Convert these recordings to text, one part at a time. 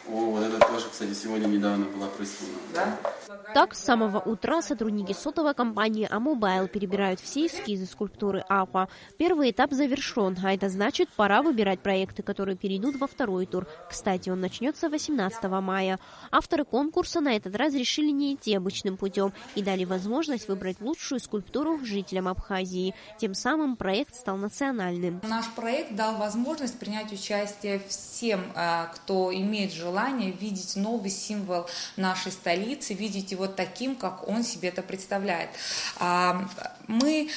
О, вот это тоже, кстати, сегодня недавно была прислана. Да? Так, с самого утра сотрудники сотовой компании Amobile перебирают все эскизы скульптуры Aqua. Первый этап завершен, а это значит, пора выбирать проекты, которые перейдут во второй тур. Кстати, он начнется 18 мая. Авторы конкурса на этот раз решили не идти обычным путем и дали возможность выбрать лучшую скульптуру жителям Абхазии. Тем самым проект стал национальным. Наш проект дал возможность принять участие всем, кто имеет желание видеть новый символ нашей столицы, видеть его таким, как он себе это представляет. Мы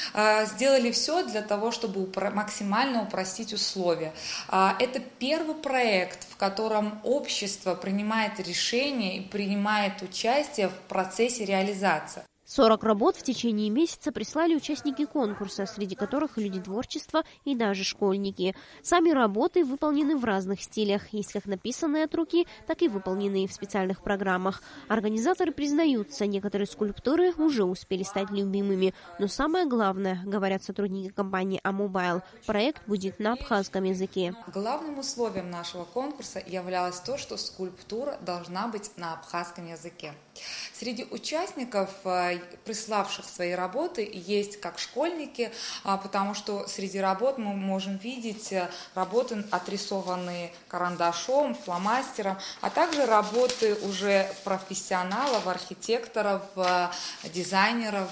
сделали все для того, чтобы максимально упростить условия. Это первый проект, в котором общество принимает решения и принимает участие в процессе реализации. 40 работ в течение месяца прислали участники конкурса, среди которых люди творчества и даже школьники. Сами работы выполнены в разных стилях, есть как написанные от руки, так и выполненные в специальных программах. Организаторы признаются, некоторые скульптуры уже успели стать любимыми. Но самое главное, говорят сотрудники компании Amobile, проект будет на абхазском языке. Главным условием нашего конкурса являлось то, что скульптура должна быть на абхазском языке. Среди участников, приславших свои работы, есть как школьники, потому что среди работ мы можем видеть работы, отрисованные карандашом, фломастером, а также работы уже профессионалов, архитекторов, дизайнеров.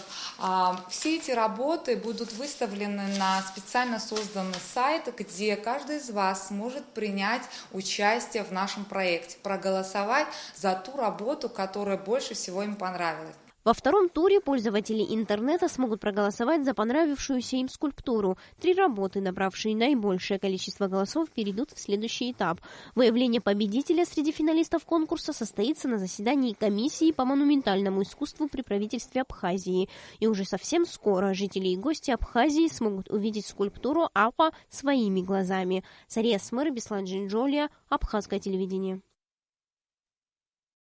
Все эти работы будут выставлены на специально созданный сайт, где каждый из вас сможет принять участие в нашем проекте, проголосовать за ту работу, которая больше всего им понравилась. Во втором туре пользователи интернета смогут проголосовать за понравившуюся им скульптуру. 3 работы, набравшие наибольшее количество голосов, перейдут в следующий этап. Выявление победителя среди финалистов конкурса состоится на заседании комиссии по монументальному искусству при правительстве Абхазии. И уже совсем скоро жители и гости Абхазии смогут увидеть скульптуру Aqua своими глазами. Сария Смыр, Беслан Джинджолия, Абхазское телевидение.